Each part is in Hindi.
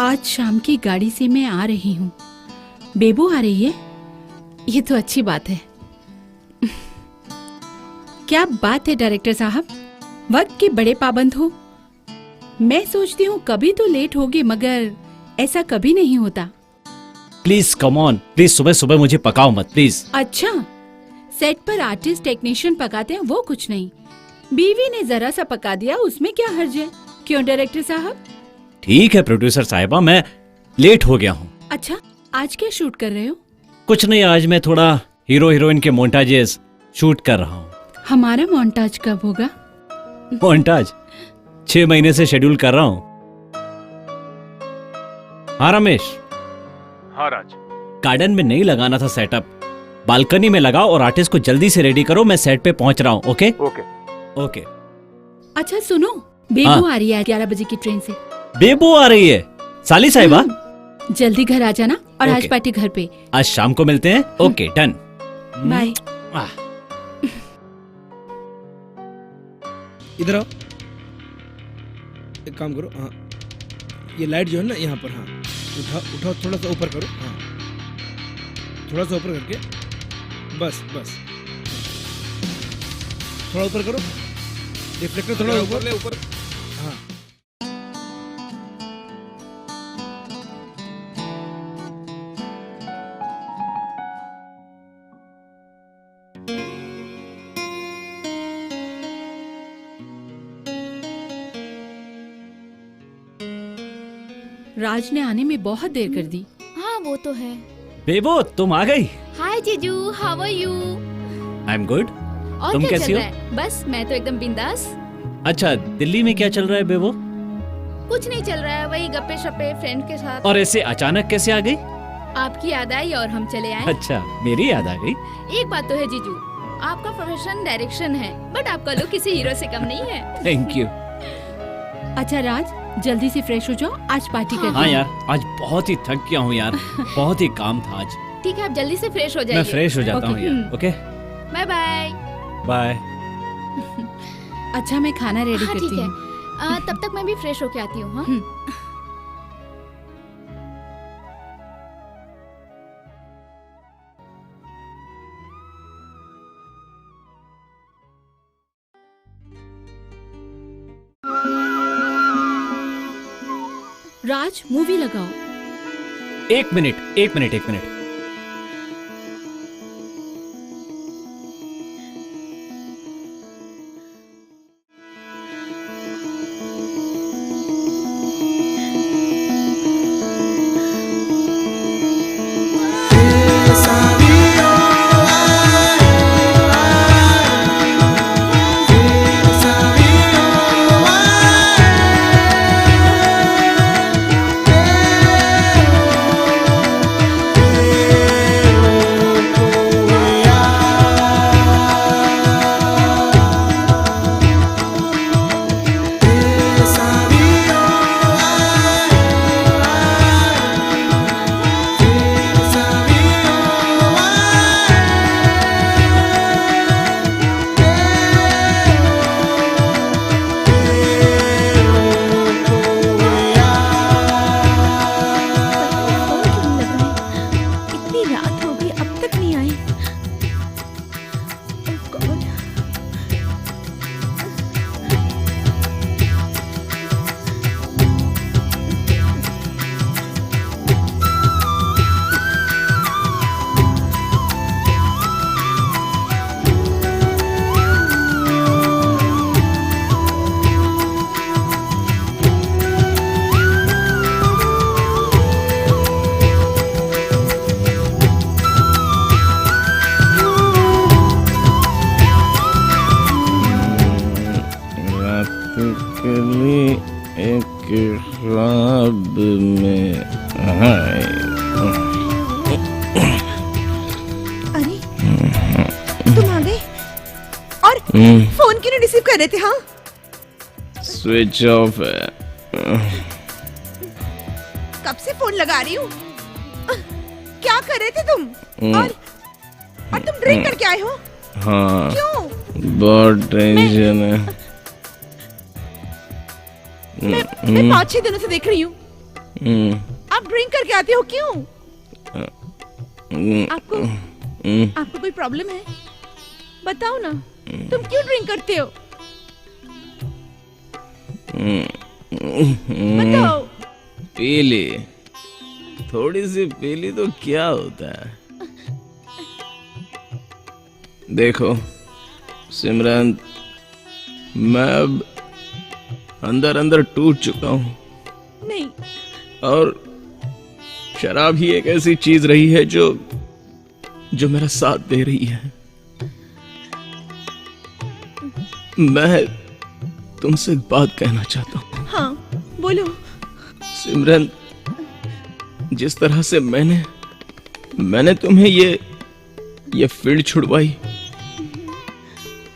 आज शाम की गाड़ी से मैं आ रही हूँ। बेबू आ रही है, ये तो अच्छी बात है। क्या बात है डायरेक्टर साहब, वक्त के बड़े पाबंद हो। मैं सोचती हूँ कभी तो लेट होगी, मगर ऐसा कभी नहीं होता। प्लीज कम ऑन, प्लीज सुबह सुबह मुझे पकाओ मत प्लीज। अच्छा, सेट पर आर्टिस्ट टेक्नीशियन पकाते हैं वो कुछ नहीं, बीवी ने जरा सा पका दिया उसमें क्या हर्ज है। क्यों डायरेक्टर साहब? ठीक है प्रोड्यूसर साहिबा, मैं लेट हो गया हूँ। अच्छा, आज क्या शूट कर रहे हो? कुछ नहीं, आज मैं थोड़ा हीरो हीरोइन के मोन्टाजेस शूट कर रहा हूँ। हमारा मोन्टाज कब होगा? मोन्टाज 6 महीने से शेड्यूल कर रहा हूँ। हाँ रमेश। हाँ राज। गार्डन में नहीं लगाना था सेटअप, बालकनी में लगाओ और आर्टिस्ट को जल्दी से रेडी करो। मैं सेट पे पहुंच रहा हूँ। Okay okay okay. अच्छा सुनो, बेबू आ रही है 11 बजे की ट्रेन से। बेबू आ रही है? साली साहिबा जल्दी घर आ जाना, और आज ओके। पार्टी घर पे। आज शाम को मिलते हैं। Okay done. बाय। इधर आओ, एक काम करो। हाँ, ये लाइट जो है ना यहाँ पर, हाँ उठाओ, थोड़ा सा ऊपर करो। हाँ, थोड़ा सा ऊपर करके, बस बस, थोड़ा ऊपर करो। रिफ्लेक्टर थोड़ा ऊपर ले, ऊपर। हाँ, राज ने आने में बहुत देर कर दी। हाँ वो तो है। बेबू तुम आ गई? हाय जीजू, how are you? I am good. और तुम क्या कैसी चल हो? रहा है? बस मैं तो एकदम बिंदास। अच्छा, दिल्ली में क्या चल रहा है बेबू? कुछ नहीं चल रहा है, वही गप्पे शप्पे फ्रेंड के साथ। और ऐसे अचानक कैसे आ गई? आपकी याद आई और हम चले आए। अच्छा, मेरी याद आ गई। एक बात तो है जीजू, आपका प्रोफेशन डायरेक्शन है, बट आपका लुक किसी हीरो से कम नहीं है। Thank you. अच्छा राज, जल्दी से फ्रेश हो जाओ, आज पार्टी करते हाँ हैं। यार, आज बहुत ही थक गया हूँ यार, बहुत ही काम था आज। ठीक है, आप जल्दी से फ्रेश हो जाइए। मैं फ्रेश हो जाता हूँ यार। Okay bye bye. बाय। अच्छा, मैं खाना रेडी हाँ करती ठीक है, हूँ। तब तक मैं भी फ्रेश होके आती हूँ। हाँ राज, मूवी लगाओ। एक मिनट। इतनी रात हो गई, अब तक नहीं आई। Oh God. के लिए एक ख्वाब में आए। अरे तुम आ गए, और फोन क्यों नहीं रिसीव कर रहे थे? हाँ, स्विच ऑफ है। कब से फोन लगा रही हूँ। क्या कर रहे थे तुम? और तुम ड्रिंक करके आए हो? हाँ, क्यों? बहुत टेंशन है। मैं 5-6 दिनों से देख रही हूँ। आप ड्रिंक करके आते हो क्यों? आपको आपको कोई प्रॉब्लम है? बताओ ना, तुम क्यों ड्रिंक करते हो? बताओ। पी ली, थोड़ी सी पी ली तो क्या होता है? देखो सिमरन, मैं अब अंदर अंदर टूट चुका हूँ नहीं, और शराब ही एक ऐसी चीज रही है जो मेरा साथ दे रही है। मैं तुमसे एक बात कहना चाहता हूँ। हाँ बोलो। सिमरन, जिस तरह से मैंने तुम्हें ये फील्ड छुड़वाई,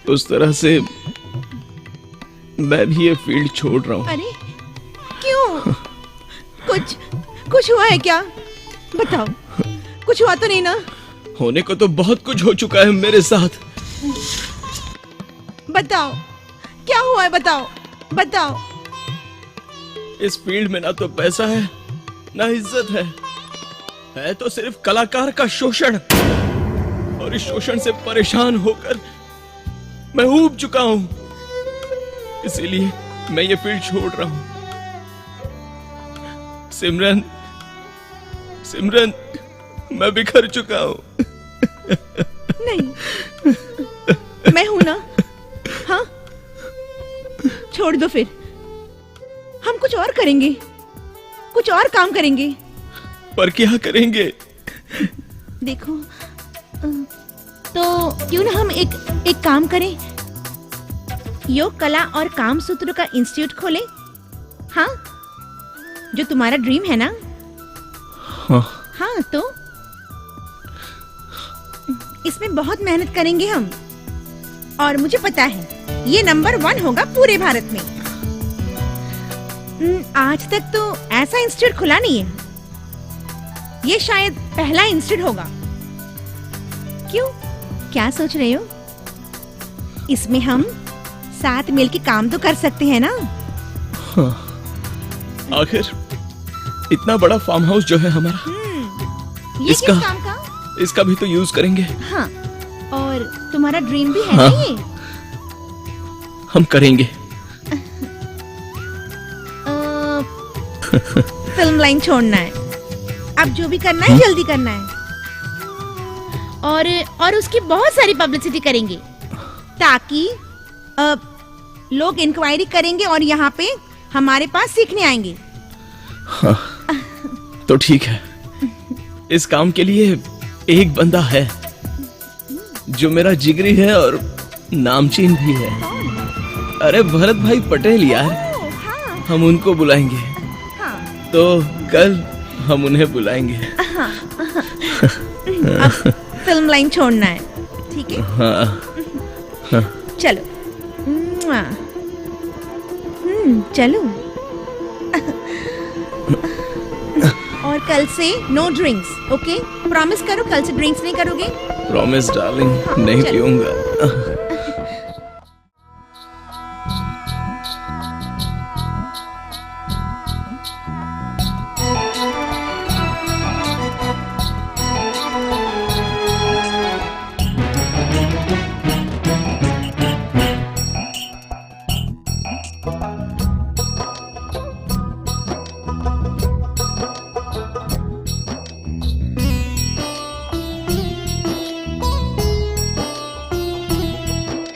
उस तरह से मैं भी ये फील्ड छोड़ रहा हूँ। अरे क्यों? कुछ हुआ है क्या? बताओ, कुछ हुआ तो नहीं ना? होने को तो बहुत कुछ हो चुका है मेरे साथ। बताओ क्या हुआ है, बताओ। इस फील्ड में ना तो पैसा है ना इज्जत है तो सिर्फ कलाकार का शोषण। और इस शोषण से परेशान होकर मैं ऊब चुका हूं, इसीलिए मैं ये फील्ड छोड़ रहा हूं। सिमरन, मैं बिखर चुका हूं। नहीं, मैं हूं ना। हाँ, छोड़ दो फिर। हम कुछ और करेंगे, कुछ और काम करेंगे। पर क्या करेंगे? देखो, तो क्यों ना हम एक काम करें, योग कला और काम सूत्र का इंस्टीट्यूट खोलें। हाँ, जो तुम्हारा ड्रीम है ना। हाँ, तो इसमें बहुत मेहनत करेंगे हम, और मुझे पता है ये नंबर 1 होगा पूरे भारत में। आज तक तो ऐसा इंस्टीट्यूट खुला नहीं है, ये शायद पहला इंस्टीट्यूट होगा। क्यों, क्या सोच रहे हो? इसमें हम साथ मिलकर काम तो कर सकते हैं ना। आखिर इतना बड़ा फार्म हाउस जो है हमारा, ये किस काम का? इसका भी तो यूज करेंगे। हाँ, और तुम्हारा ड्रीम भी है ना ये? हम करेंगे। फिल्म लाइन छोड़ना है, अब जो भी करना है जल्दी करना है, और उसकी बहुत सारी पब्लिसिटी करेंगे, ताकि लोग इंक्वायरी करेंगे और यहाँ पे हमारे पास सीखने आएंगे। हाँ, तो ठीक है, इस काम के लिए एक बंदा है जो मेरा जिगरी है और नामचीन भी है। अरे भरत भाई पटेल यार, हाँ, हम उनको बुलाएंगे। हाँ, तो कल हम उन्हें बुलाएंगे। अब फिल्म लाइन छोड़ना है, ठीक है? हाँ, चलो। चलो। और कल से नो ड्रिंक्स, ओके? प्रॉमिस करो कल से ड्रिंक्स नहीं करोगे। प्रॉमिस डार्लिंग, हाँ, नहीं चलो। पीऊंगा।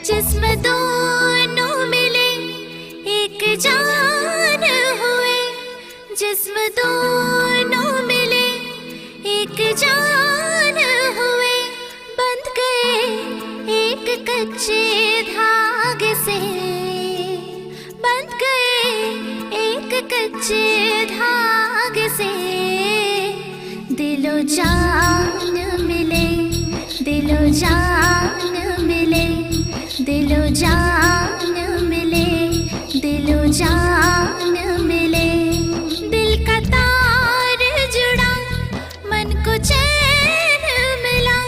जिस्म दोनों मिले एक जान हुए, जिस्म दोनों मिले एक जान हुए, बंध गए एक कच्चे धागे से, बंध गए एक कच्चे धागे से। दिलो जान मिले, दिलो जान मिले, दिलो जान मिले, दिलो जान मिले। दिल का तार जुड़ा, मन को चैन मिला,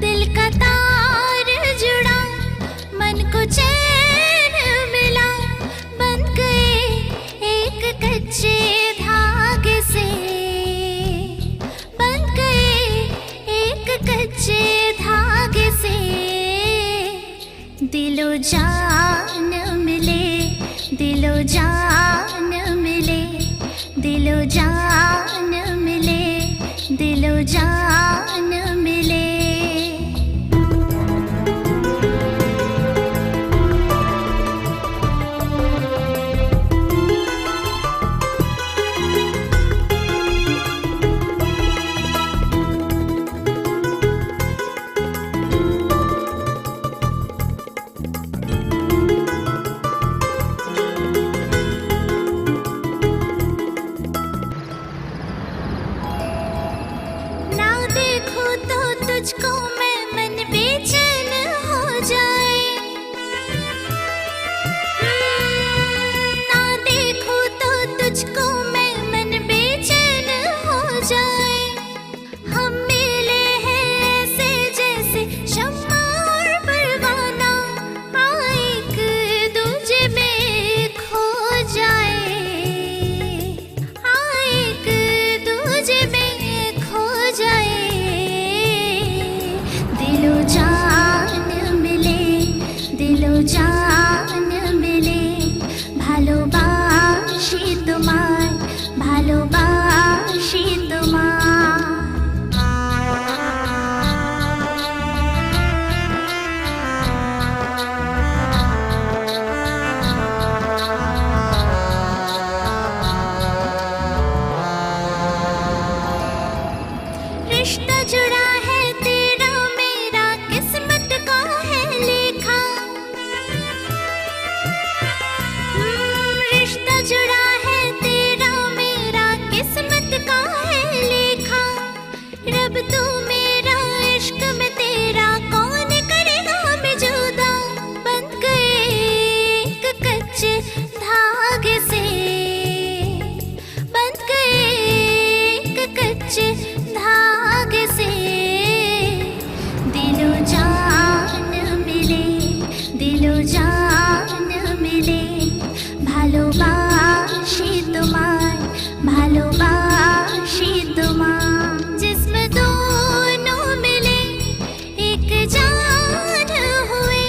दिल का तार जुड़ा, मन को चैन मिला, बंध गए एक कच्चे धागे से। दिलो जान मिले, दिलो जान मिले, दिलो जान मिले, दिलो जान मिले। ना देखो तो तुझको मैं मन बेचैन हो जाए, ना देखो तो तुझको मैं मन बेचैन हो जाए। हम मिले हैं ऐसे जैसे शम्मा और परवाना, एक दूजे में खो जाए, एक दूजे में खो जाए। दिलो जान मिले, दिलो जान मिले, ভালোবাসি তোমায়, ভালোবাসি তোমায়। रिश्ता जुड़ा है तेरा मेरा, किस्मत का है लेखा। रिश्ता जुड़ा है तेरा मेरा, किस्मत का है लेखा। रब तू मेरा, इश्क में तेरा, कौन करेगा हमें जुदा। बंध गए एक कच्चे धागे से, बंध गए एक कच्चे धागे से। दिलो जान मिले, दिलो जान मिले, ভালোবাসি তোমায়, ভালোবাসি তোমায়। जिस्म दोनों मिले एक जान हुए,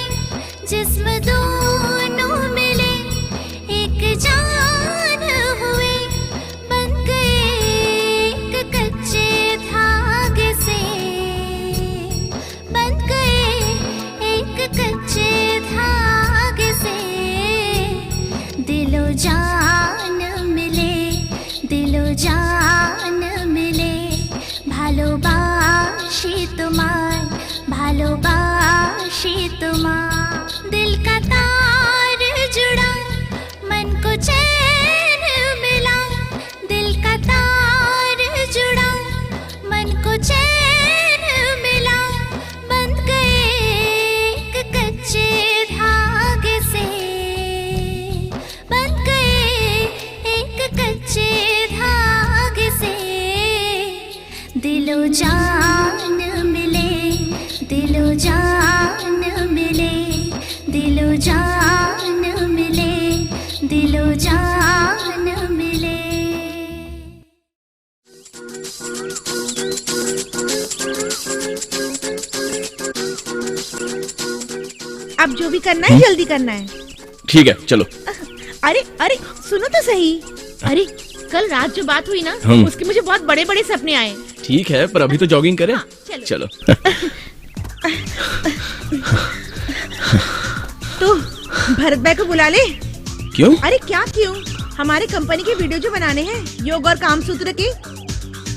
जिस्म दोनों मिले एक जान हुए। बन गए एक कच्चे धागे से, बन गए एक कच्चे धागे से। दिलो जान मिले, दिलो जान मिले, ভালোবাসি তোমায়, ভালোবাসি তোমায়। दिल का तार जुड़ा, मन को चैन मिला, दिल का तार जुड़ा, मन को चैन मिला। बंध गए एक कच्चे धागे से, बंध गए एक कच्चे धागे से। दिलो जान मिले, दिलो जान मिले, दिलो जान मिले, दिलो जान मिले। अब जो भी करना है जल्दी करना है। ठीक है चलो। अरे अरे सुनो तो सही। अरे कल रात जो बात हुई ना, उसके मुझे बहुत बड़े बड़े सपने आए। ठीक है पर अभी तो जॉगिंग करें। हाँ, चलो। तो भरत भाई को बुला ले। क्यों? अरे क्या क्यों, हमारे कंपनी के वीडियो जो बनाने हैं योग और काम सूत्र के,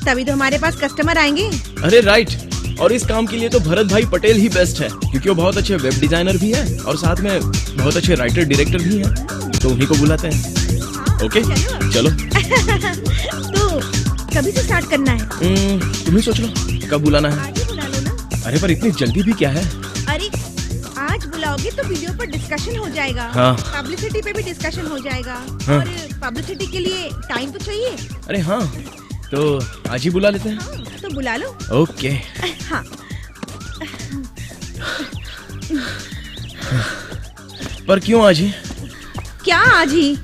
तभी तो हमारे पास कस्टमर आएंगे। अरे राइट, और इस काम के लिए तो भरत भाई पटेल ही बेस्ट है, क्योंकि वो बहुत अच्छे वेब डिजाइनर भी है और साथ में बहुत अच्छे राइटर डायरेक्टर भी है, तो उन्हीं को बुलाते हैं। ओके चलो। तो कभी से स्टार्ट करना है? तुम ही सोच लो कब बुलाना है। आज ही बुला लो ना। अरे पर इतनी जल्दी भी क्या है। अरे आज बुलाओगे तो वीडियो पर डिस्कशन हो जाएगा, हाँ। पब्लिसिटी पे भी डिस्कशन हो जाएगा, हाँ। और पब्लिसिटी के लिए टाइम तो चाहिए। अरे हाँ, तो आज ही बुला लेते हैं। हाँ, तो बुला लो। ओके। हाँ। पर क्यों आज ही? क्या आज ही?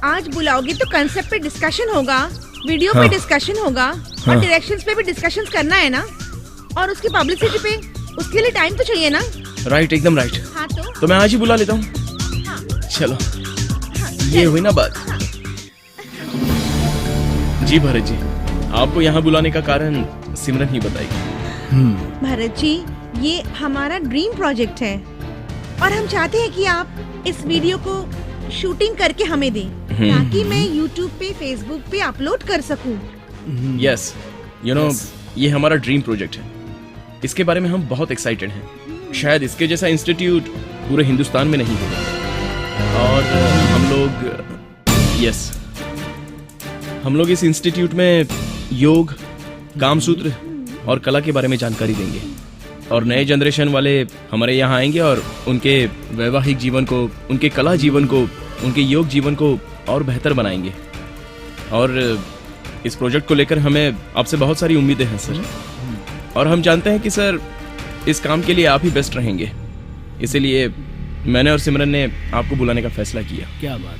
आज बुलाओगे तो कंसेप्ट पे डिस्कशन होगा, वीडियो पे डिस्कशन होगा, और डायरेक्शंस पे भी डिस्कशंस करना है ना, और उसकी पब्लिसिटी पे, उसके लिए टाइम तो चाहिए ना। राइट, एकदम राइट। हाँ तो तो मैं आज ही बुला लेता हूँ। चलो, ये हुई ना बात। जी भरत जी, आपको यहाँ बुलाने का कारण सिमरन ही बताएगी। भरत जी, ये हमारा ड्रीम प्रोजेक्ट है और हम चाहते हैं कि आप इस वीडियो को शूटिंग करके हमें दें ताकि मैं YouTube पे, Facebook पे अपलोड कर सकूं। यस, यू नो, ये हमारा ड्रीम प्रोजेक्ट है। इसके बारे में हम बहुत एक्साइटेड हैं। शायद इसके जैसा इंस्टीट्यूट पूरे हिंदुस्तान में नहीं होगा। और हम लोग इस इंस्टीट्यूट में योग, कामसूत्र और कला के बारे में जानकारी देंगे। और नए जनरेशन वाले हमारे यहाँ आएंगे और उनके वैवाहिक जीवन को, उनके कला जीवन को, उनके योग जीवन को और बेहतर बनाएंगे। और इस प्रोजेक्ट को लेकर हमें आपसे बहुत सारी उम्मीदें हैं सर। और हम जानते हैं कि सर, इस काम के लिए आप ही बेस्ट रहेंगे। इसीलिए मैंने और सिमरन ने आपको बुलाने का फैसला किया। क्या बात।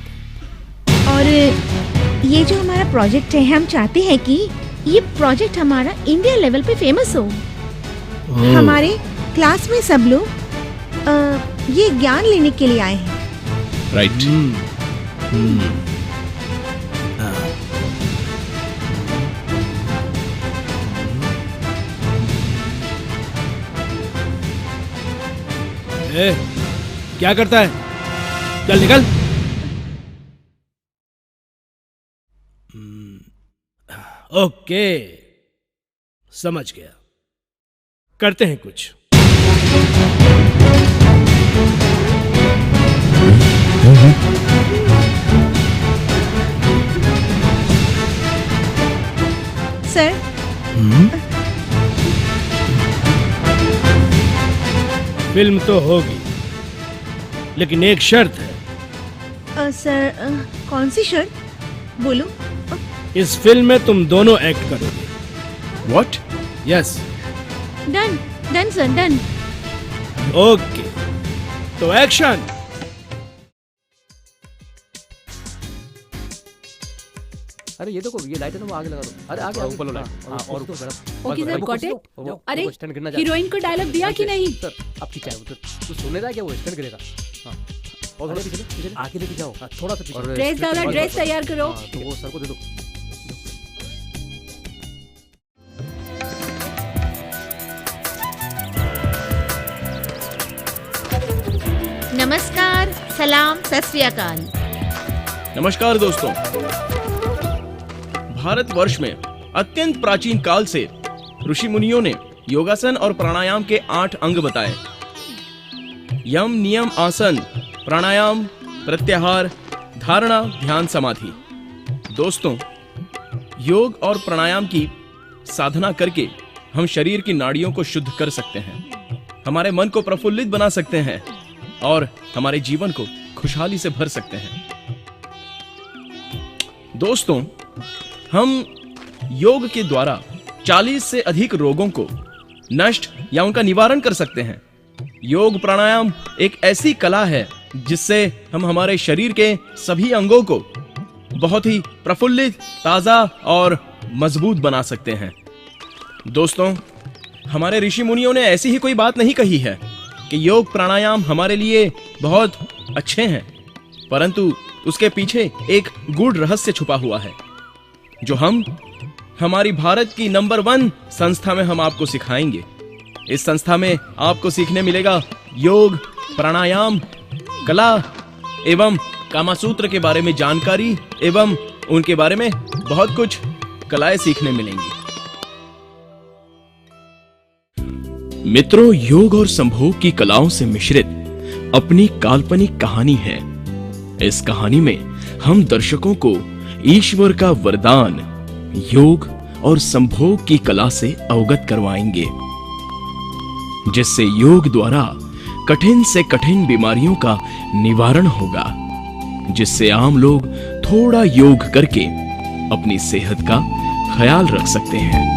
और ये जो हमारा प्रोजेक्ट है, हम चाहते हैं कि ये प्रोजेक्ट हमारा इंडिया लेवल पे फेमस हो। हमारे क्लास में सब लोग ये ज्ञान लेने के लिए आए हैं। राइट। ए, क्या करता है? चल निकल। ओके, समझ गया। करते हैं कुछ। सर, फिल्म तो होगी, लेकिन एक शर्त है। सर, कौन सी शर्त? बोलो। इस फिल्म में तुम दोनों एक्ट करोगे। What? Yes. Done done sir, done. Okay, तो एक्शन। अरे ये देखो, ये लाइट है ना, वो आगे लगा दो। अरे आगे ऊपर लो लाइट। हां, और ऊपर बड़ा। Okay sir, got it. अरे स्टैंड गिरना हीरोइन को डायलॉग दिया कि नहीं? सर, अब ठीक है। तू सुन रहा है क्या? वो स्टैंड गिरेगा। हां, और थोड़ा पीछे आगे लेके जाओ। हां, थोड़ा सा पीछे। ड्रेस डाला, ड्रेस तैयार करो। तो वो सर को दे दो। नमस्कार, सलाम, सत श्री अकाल। नमस्कार दोस्तों। भारतवर्ष में अत्यंत प्राचीन काल से ऋषि मुनियों ने योगासन और प्राणायाम के 8 अंग बताए। यम, नियम, आसन, प्राणायाम, प्रत्याहार, धारणा, ध्यान, समाधि। दोस्तों, योग और प्राणायाम की साधना करके हम शरीर की नाड़ियों को शुद्ध कर सकते हैं, हमारे मन को प्रफुल्लित बना सकते हैं और हमारे जीवन को खुशहाली से भर सकते हैं। दोस्तों, हम योग के द्वारा 40 से अधिक रोगों को नष्ट या उनका निवारण कर सकते हैं। योग प्राणायाम एक ऐसी कला है जिससे हम हमारे शरीर के सभी अंगों को बहुत ही प्रफुल्लित, ताजा और मजबूत बना सकते हैं। दोस्तों, हमारे ऋषि मुनियों ने ऐसी ही कोई बात नहीं कही है कि योग प्राणायाम हमारे लिए बहुत अच्छे हैं, परंतु उसके पीछे एक गूढ़ रहस्य छुपा हुआ है जो हम हमारी भारत की नंबर 1 संस्था में हम आपको सिखाएंगे। इस संस्था में आपको सीखने मिलेगा योग, प्राणायाम, कला एवं कामसूत्र के बारे में जानकारी एवं उनके बारे में बहुत कुछ कलाएं सीखने मिलेंगी। मित्रों, योग और संभोग की कलाओं से मिश्रित अपनी काल्पनिक कहानी है। इस कहानी में हम दर्शकों को ईश्वर का वरदान योग और संभोग की कला से अवगत करवाएंगे, जिससे योग द्वारा कठिन से कठिन बीमारियों का निवारण होगा, जिससे आम लोग थोड़ा योग करके अपनी सेहत का ख्याल रख सकते हैं।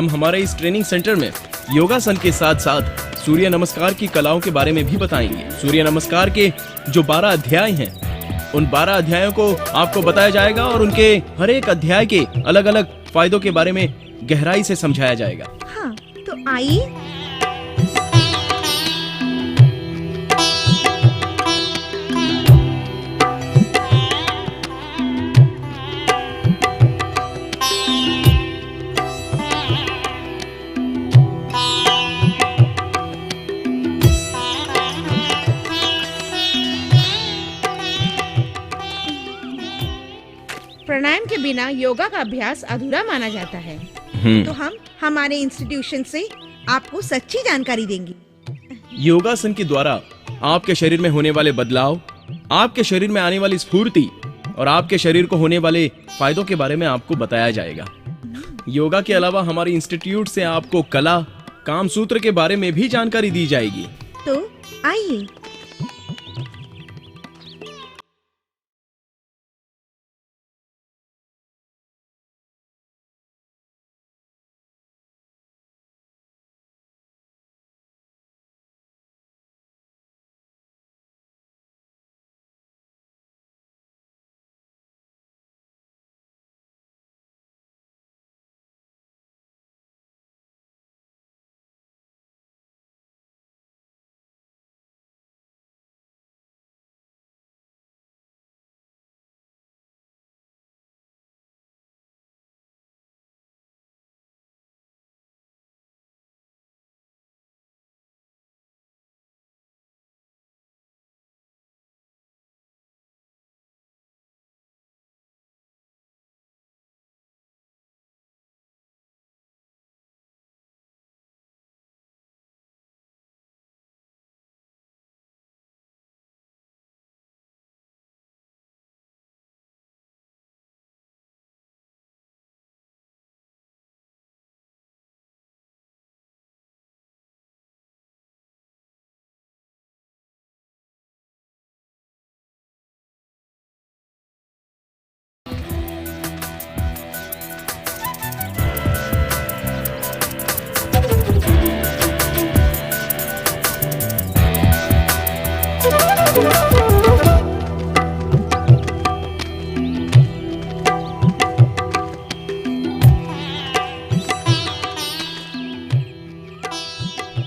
हम हमारे इस ट्रेनिंग सेंटर में योगासन के साथ साथ सूर्य नमस्कार की कलाओं के बारे में भी बताएंगे। सूर्य नमस्कार के जो 12 अध्याय हैं, उन 12 अध्यायों को आपको बताया जाएगा और उनके हर एक अध्याय के अलग अलग फायदों के बारे में गहराई से समझाया जाएगा। हाँ, तो आइए। प्राणायाम के बिना योगा का अभ्यास अधूरा माना जाता है। तो हम हमारे इंस्टीट्यूशन से आपको सच्ची जानकारी देंगे। योगासन के द्वारा आपके शरीर में होने वाले बदलाव, आपके शरीर में आने वाली स्फूर्ति और आपके शरीर को होने वाले फायदों के बारे में आपको बताया जाएगा। योगा के अलावा हमारे इंस्टीट्यूट से आपको कला, काम सूत्र के बारे में भी जानकारी दी जाएगी। तो आइए।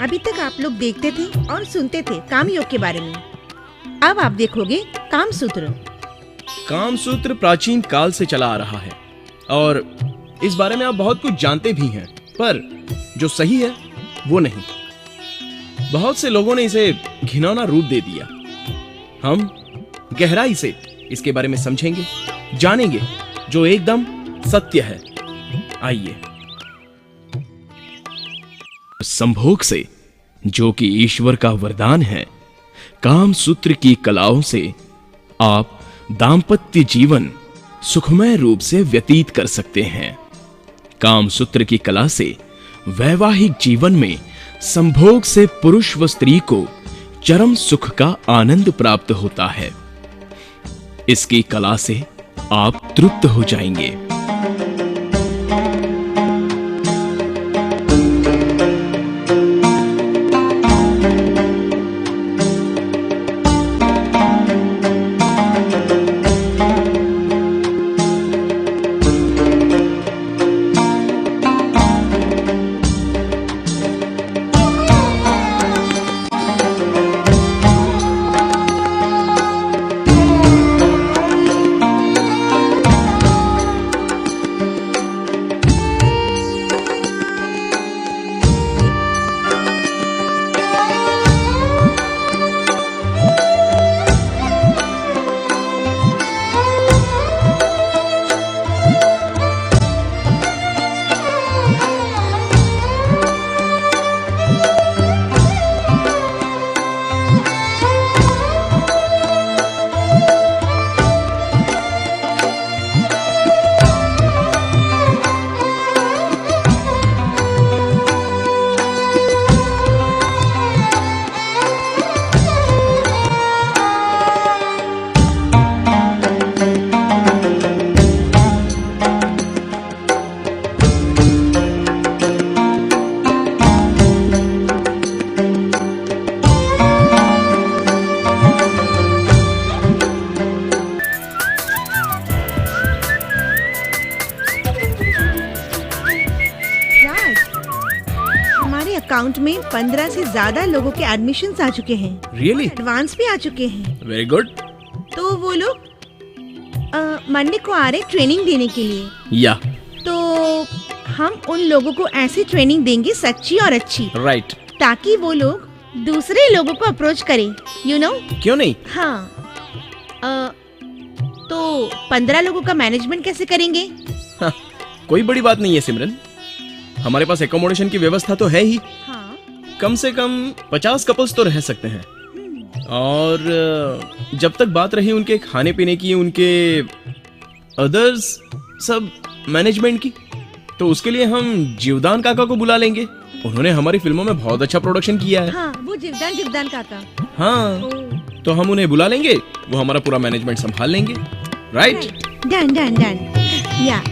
अभी तक आप लोग देखते थे और सुनते थे काम योग के बारे में। अब आप देखोगे काम सूत्र। काम सूत्र प्राचीन काल से चला आ रहा है और इस बारे में आप बहुत कुछ जानते भी हैं, पर जो सही है वो नहीं। बहुत से लोगों ने इसे घिनौना रूप दे दिया। हम गहराई से इसके बारे में समझेंगे, जानेंगे जो एकदम सत्य है। आइए। संभोग से, जो कि ईश्वर का वरदान है, काम सूत्र की कलाओं से आप दाम्पत्य जीवन सुखमय रूप से व्यतीत कर सकते हैं। काम सूत्र की कला से वैवाहिक जीवन में संभोग से पुरुष व स्त्री को चरम सुख का आनंद प्राप्त होता है। इसकी कला से आप तृप्त हो जाएंगे। अकाउंट में 15 से ज्यादा लोगों के एडमिशन्स आ चुके हैं, रियली? एडवांस भी आ चुके हैं। Very good. तो वो लोग मंडे को आ रहे ट्रेनिंग देने के लिए। या तो हम उन लोगों को ऐसी ट्रेनिंग देंगे सच्ची और अच्छी, राइट। ताकि वो लोग दूसरे लोगों को अप्रोच करें, यू नो। क्यों नहीं? हाँ। तो 15 लोगों का मैनेजमेंट कैसे करेंगे? हाँ, कोई बड़ी बात नहीं है सिमरन, हमारे पास एकोमोडेशन की व्यवस्था तो है ही। हाँ। कम से कम 50 कपल्स तो रह सकते हैं। और जब तक बात रही उनके खाने पीने की, उनके अदर्स सब मैनेजमेंट की, तो उसके लिए हम जीवदान काका को बुला लेंगे। उन्होंने हमारी फिल्मों में बहुत अच्छा प्रोडक्शन किया है। हाँ, वो जीवदान काका। हाँ, तो हम उन्हें बुला लेंगे, वो हमारा पूरा मैनेजमेंट संभाल लेंगे। राइट? Done done done. या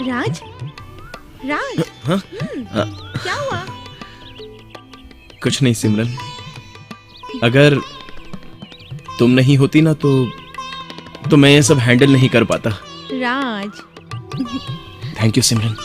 राज, राज। हाँ? क्या हुआ? कुछ नहीं सिमरन, अगर तुम नहीं होती ना तो मैं ये सब हैंडल नहीं कर पाता। राज। थैंक यू सिमरन।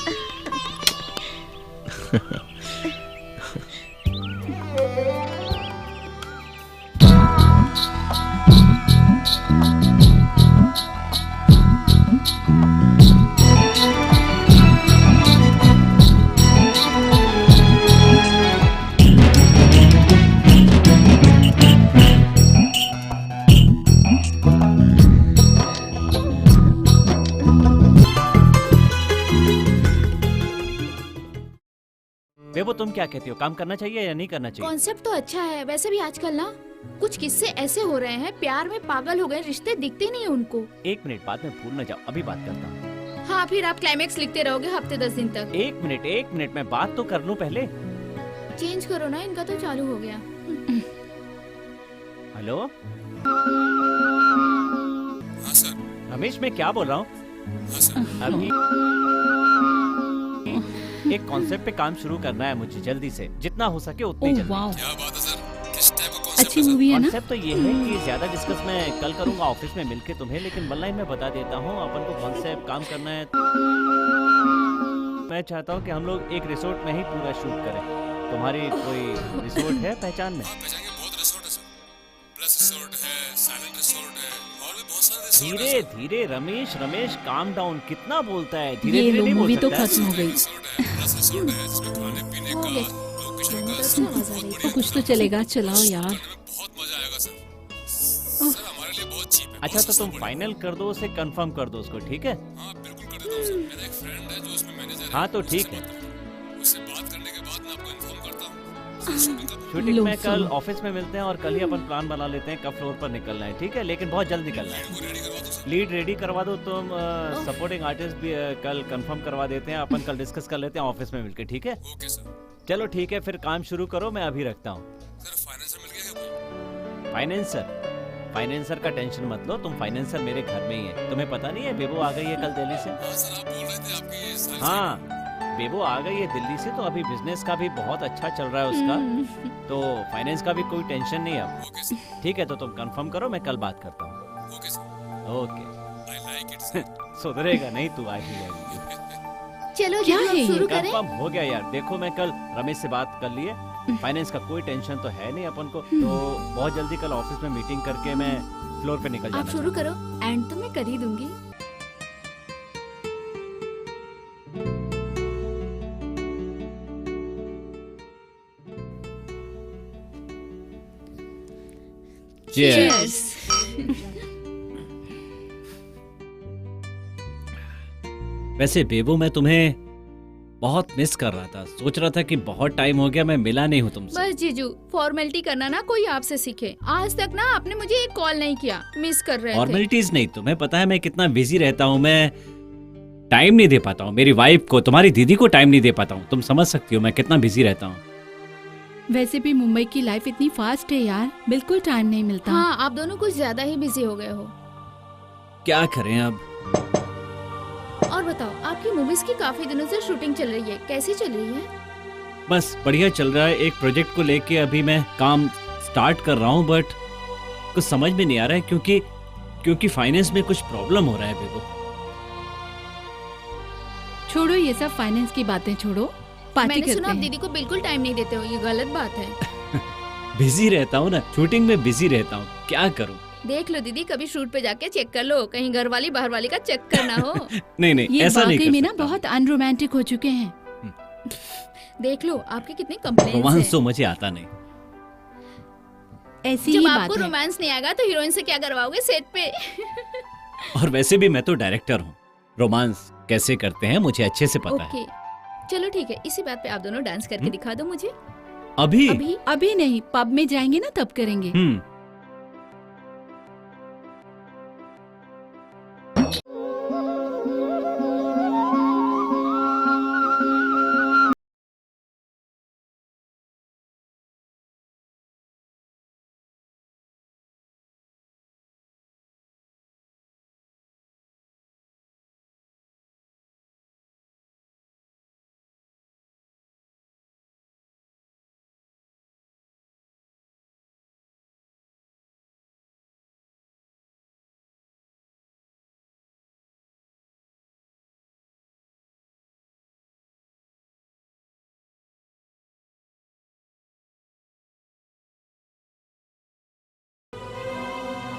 बेबो तुम क्या कहती हो, काम करना चाहिए या नहीं करना चाहिए? कॉन्सेप्ट तो अच्छा है, वैसे भी आजकल ना कुछ किस्से ऐसे हो रहे हैं, प्यार में पागल हो गए, रिश्ते दिखते नहीं उनको। 1 मिनट, बाद में भूल न जाओ, अभी बात करता हूँ। हाँ, फिर आप क्लाइमेक्स लिखते रहोगे हफ्ते 10 दिन तक। 1 मिनट मैं बात तो कर लूं पहले। चेंज करो ना, इनका तो चालू हो गया। हेलो हाँ सर। रमेश, मैं क्या बोल रहा हूँ, हाँ सर। अभी एक कॉन्सेप्ट पे काम शुरू करना है मुझे, जल्दी से, जितना हो सके उतनी ओह जल्दी। वाह, क्या बात है सर, किस टाइप का कॉन्सेप्ट अच्छी है सर? मूवी है ना। कॉन्सेप्ट तो ये है कि ज्यादा डिस्कस मैं कल करूंगा ऑफिस में मिलके तुम्हें, लेकिन ऑनलाइन में बता देता हूँ अपन को कॉन्सेप्ट काम करना है। मैं चाहता हूँ कि हम लोग एक रिसोर्ट में ही पूरा शूट करें। तुम्हारी कोई रिसोर्ट है पहचान में? आप पहचानेंगे, बहुत रिसोर्ट है सर। प्लस रिसोर्ट है, साइलेंट रिसोर्ट है, और भी बहुत सारे रिसोर्ट है धीरे सर। धीरे रमेश काम डाउन, कितना बोलता है, धीरे ये धीरे लो नहीं बोल मूवी तो सकता है। खत्म हो गई। रिसोर्ट है, प्लस रिसोर्ट है, जिसमें खाने पीने हो का, गया। लोकेशन का, बहुत सब अच्छा मजा बहुत आई। बढ़िया। कुछ तो चलेगा, चलाओ यार। करने में बहुत मजा आएगा सर। सर हमारे लिए बहुत चीप है। अच्छा, तो तुम फाइनल कर दो, उसे कंफर्म कर दो उसको, ठीक है? हाँ बिल्कुल कर देता हूँ सर। मेरा एक फ्रेंड है जो उसमें मैनेजर है। हाँ, तो ठीक है। उससे बात करने के बाद मैं आपको इन्फॉर्म करता हूँ। शूटिंग कब? शूटिंग लो में कल सुनो। ऑफिस में मिलते हैं और कल ही अपन प्लान बना लेते हैं कब फ्लोर पर निकलना है, ठीक है? लेकिन बहुत जल्द निकलना है। वो रेडी करवा दो सर। लीड रेडी करवा दो तुम, सपोर्टिंग आर्टिस्ट भी कल कंफर्म करवा देते हैं, अपन कल डिस्कस कर लेते हैं ऑफिस में मिलके, ठीक है? Okay sir. चलो ठीक है, फिर काम शुरू करो, मैं अभी रखता हूँ। सर फाइनेंसर मिल गया क्या कोई? फाइनेंसर का टेंशन मत लो, तुम फाइनेंसर मेरे घर में ही है। तुम्हें पता नहीं है बेबो आ गई है कल दिल्ली से? हाँ सर, आप बोल रहे थे आपकी ये सारी हाँ, बेबो आ गई है दिल्ली से, तो अभी बिजनेस का भी बहुत अच्छा चल रहा है उसका, तो फाइनेंस का भी कोई टेंशन नहीं है अब। Okay sir. ठीक है, तो तुम कंफर्म करो, मैं कल बात करता हूँ। Okay sir. Okay. I like it sir. सुधरेगा नहीं तू, आ ही जाएगी। चलो क्या जल्दी है ये? शुरू करें। कंफर्म हो गया यार। देखो, मैं कल रमेश से बात कर लिए, फाइनेंस का कोई टेंशन तो है नहीं अपन को, तो बहुत जल्दी कल ऑफिस में मीटिंग करके मैं फ्लोर पे निकल आप जाना। शुरू करो, एंड तो मैं कर ही दूंगी। Cheers. वैसे बेबो, मैं तुम्हें बहुत मिस कर रहा था, सोच रहा था कि बहुत टाइम हो गया मैं मिला नहीं हूँ तुमसे। बस जीजू, फॉर्मेलिटी करना ना कोई आपसे सीखे। आज तक ना आपने मुझे एक कॉल नहीं किया, मिस कर रहे थे। फॉर्मेलिटीज नहीं, तुम्हें पता है मैं कितना बिजी रहता हूँ, मैं टाइम नहीं दे पाता हूँ मेरी वाइफ को, तुम्हारी दीदी को टाइम नहीं दे पाता हूँ। तुम समझ सकती हो मैं कितना बिजी रहता हूँ। वैसे भी मुंबई की लाइफ इतनी फास्ट है यार, बिल्कुल टाइम नहीं मिलता। हाँ, आप दोनों कुछ ज्यादा ही बिजी हो गए हो। क्या करें अब। और बताओ, आपकी मूवीज की काफी दिनों से शूटिंग चल रही है, कैसी चल रही है? बस बढ़िया चल रहा है। एक प्रोजेक्ट को लेके अभी मैं काम स्टार्ट कर रहा हूँ, बट कुछ समझ में नहीं आ रहा है, क्योंकि क्योंकि फाइनेंस में कुछ प्रॉब्लम हो रहा है बेबो। छोड़ो ये सब फाइनेंस की बातें, छोड़ो पार्टी मैंने करते सुना आप हैं। दीदी को बिल्कुल टाइम नहीं देते हो, ये गलत बात है। बिजी रहता हूँ ना, शूटिंग में बिजी रहता हूँ, क्या करूँ। देख लो दीदी, कभी शूट पे जाके चेक कर लो, कहीं घर वाली बाहर वाली का चक्कर ना हो। नहीं नहीं, ये ऐसा नहीं वाकई कर में ना सकता। बहुत अनरोमांटिक हो चुके हैं। देख लो आपके कितने कंप्लेंट्स रोमांस हैं। तो मुझे आता नहीं। ऐसी जब ही आपको बात है। रोमांस नहीं आएगा तो हीरोइन से क्या करवाओगे सेट पे? और वैसे भी मैं तो डायरेक्टर हूँ, रोमांस कैसे करते हैं मुझे अच्छे से पता है। ओके चलो ठीक है, इसी बात पे आप दोनों डांस करके दिखा दो मुझे। अभी अभी नहीं, पब में जाएंगे ना तब करेंगे।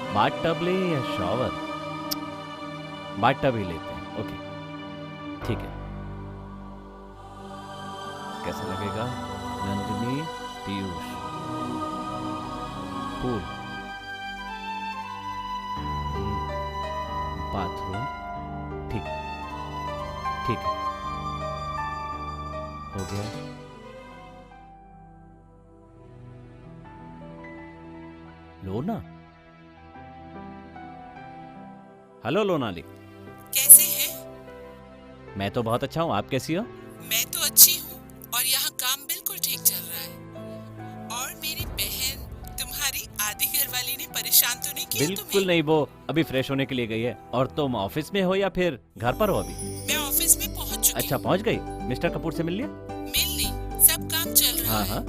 बाथ टब ले या शॉवर? बाथ टब ही लेते हैं। ओके ठीक है। कैसा लगेगा? नंदिनी, पीयूष, पूल, बाथरूम, ठीक ठीक है, हो गया। लोना, हेलो लोनाली। कैसे हैं? मैं तो बहुत अच्छा हूँ, आप कैसी हो? मैं तो अच्छी हूँ और यहाँ काम बिल्कुल ठीक चल रहा है। और मेरी बहन, तुम्हारी आधी घरवाली ने परेशान तो नहीं किया बिल्कुल तुम्हें? नहीं, वो अभी फ्रेश होने के लिए गई है। और तुम ऑफिस में हो या फिर घर पर हो अभी? मैं ऑफिस में पहुँच चुकी अच्छा पहुँच गई। मिस्टर कपूर से मिल लिया? मिल ली, सब काम चल रहा हाँ है। हाँ।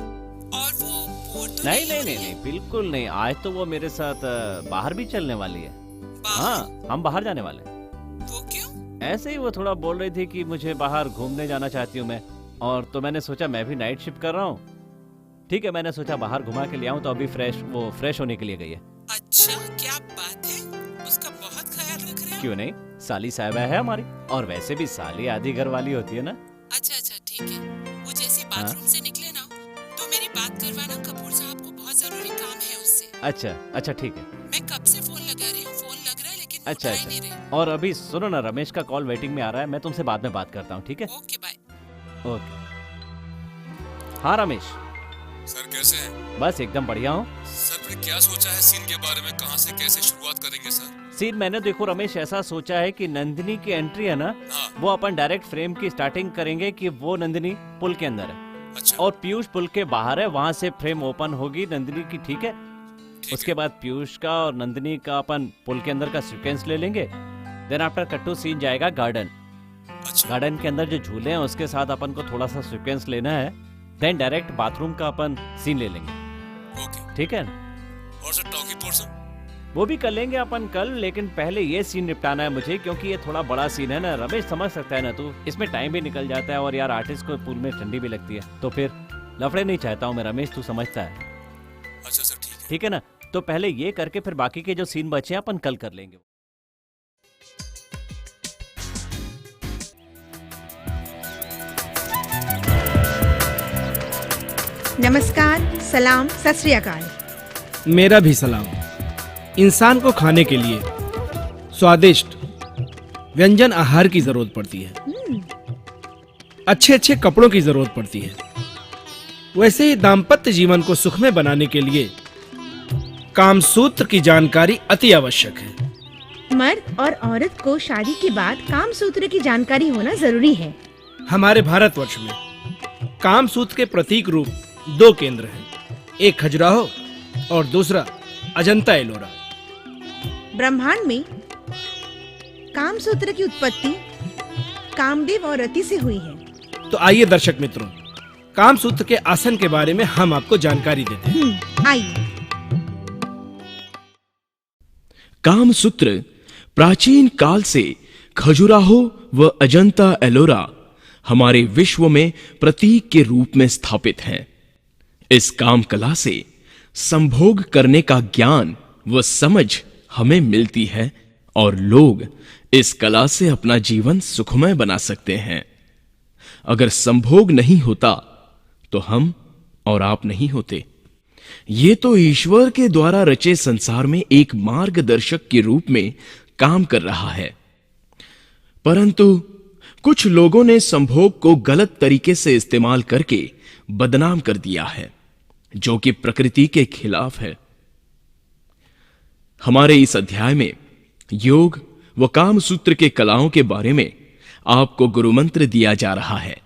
और वो बोर तो नहीं हो नहीं रही नहीं है? नहीं, बिल्कुल नहीं। आज तो वो मेरे साथ बाहर भी चलने वाली है। हाँ, हम बाहर जाने वाले हैं। वो क्यों? ऐसे ही वो थोड़ा बोल रही थी कि मुझे बाहर घूमने जाना चाहती हूँ मैं, और तो मैंने सोचा मैं भी नाइट शिफ्ट कर रहा हूँ। ठीक है, मैंने सोचा बाहर घुमा के ले आऊँ, तो अभी वो फ्रेश होने के लिए गई है। अच्छा क्या बात है, उसका बहुत ख्याल रख रहे हो? क्यों नहीं, साली साहिबा है हमारी, और वैसे भी साली आधी घर वाली होती है ना। अच्छा ठीक है, वो जैसे बाथरूम से निकले ना तो मेरी बात करवाना, कपूर साहब को बहुत जरूरी काम है उससे। अच्छा ठीक है। मैं कब से फोन लगा रही हूँ, फोन लग रहा है लेकिन वो अच्छा उठा ही नहीं रही। और अभी सुनो ना, रमेश का कॉल वेटिंग में आ रहा है, मैं तुमसे बाद में बात करता हूँ, ठीक है? Okay bye. ओके। हाँ रमेश, सर कैसे हैं? बस एकदम बढ़िया हूँ। सर फिर क्या सोचा है सीन के बारे में, कहाँ से कैसे शुरुआत करेंगे सर? सीन मैंने देखो रमेश ऐसा सोचा है कि नंदिनी की एंट्री है ना, हाँ। वो अपन डायरेक्ट फ्रेम की स्टार्टिंग करेंगे कि वो नंदिनी पुल के अंदर है, अच्छा और पीयूष पुल के बाहर है, वहां से फ्रेम ओपन होगी नंदिनी की, ठीक है? उसके बाद पीयूष का और नंदिनी का अपन पुल के अंदर का सीक्वेंस ले लेंगे। देन आफ्टर कट्टू सीन जाएगा गार्डन। अच्छा गार्डन के अंदर जो झूले हैं उसके साथ अपन को थोड़ा सा सीक्वेंस लेना है। देन डायरेक्ट बाथरूम का अपन सीन ले लेंगे, ओके। ठीक है? और सर टॉकी पोर्शन? वो भी कर लेंगे अपन कल, लेकिन पहले ये सीन निपटाना है मुझे, क्योंकि ये थोड़ा बड़ा सीन है ना रमेश, समझ सकता है ना तू, इसमें टाइम भी निकल जाता है, और यार आर्टिस्ट को पूल में ठंडी भी लगती है, तो फिर लफड़े नहीं चाहता हूँ मैं रमेश, तू समझता है? अच्छा सर ठीक है। ठीक है ना? तो पहले ये करके फिर बाकी के जो सीन बचे हैं अपन कल कर लेंगे। नमस्कार, सलाम, सत श्री अकाल। मेरा भी सलाम। इंसान को खाने के लिए स्वादिष्ट व्यंजन आहार की जरूरत पड़ती है, अच्छे अच्छे कपड़ों की जरूरत पड़ती है। वैसे ही दाम्पत्य जीवन को सुखमय बनाने के लिए कामसूत्र की जानकारी अति आवश्यक है। मर्द और औरत को शादी के बाद काम सूत्र की जानकारी होना जरूरी है। हमारे भारतवर्ष में कामसूत्र के प्रतीक रूप दो केंद्र हैं, एक खजुराहो और दूसरा अजंता एलोरा। ब्रह्मांड में काम सूत्र की उत्पत्ति कामदेव और रति से हुई है। तो आइए दर्शक मित्रों, कामसूत्र के आसन के बारे में हम आपको जानकारी देते हैं। आइए। कामसूत्र प्राचीन काल से खजुराहो व अजंता एलोरा हमारे विश्व में प्रतीक के रूप में स्थापित हैं। इस काम कला से संभोग करने का ज्ञान व समझ हमें मिलती है और लोग इस कला से अपना जीवन सुखमय बना सकते हैं। अगर संभोग नहीं होता तो हम और आप नहीं होते। ये तो ईश्वर के द्वारा रचे संसार में एक मार्गदर्शक के रूप में काम कर रहा है, परंतु कुछ लोगों ने संभोग को गलत तरीके से इस्तेमाल करके बदनाम कर दिया है, जो कि प्रकृति के खिलाफ है। हमारे इस अध्याय में योग व कामसूत्र के कलाओं के बारे में आपको गुरुमंत्र दिया जा रहा है,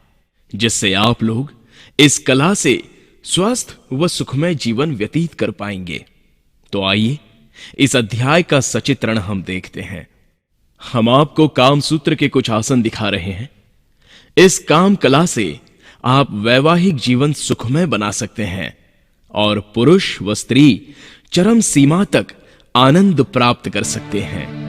जिससे आप लोग इस कला से स्वस्थ व सुखमय जीवन व्यतीत कर पाएंगे। तो आइए इस अध्याय का सचित्रण हम देखते हैं। हम आपको कामसूत्र के कुछ आसन दिखा रहे हैं। इस काम कला से आप वैवाहिक जीवन सुखमय बना सकते हैं और पुरुष व स्त्री चरम सीमा तक आनंद प्राप्त कर सकते हैं।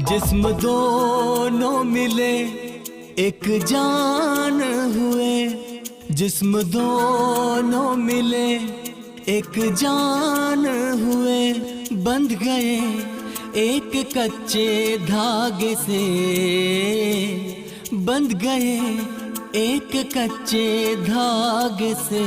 जिस्म दोनों मिले एक जान हुए, जिस्म दोनों मिले एक जान हुए, बंध गए एक कच्चे धागे से, बंध गए एक कच्चे धागे से।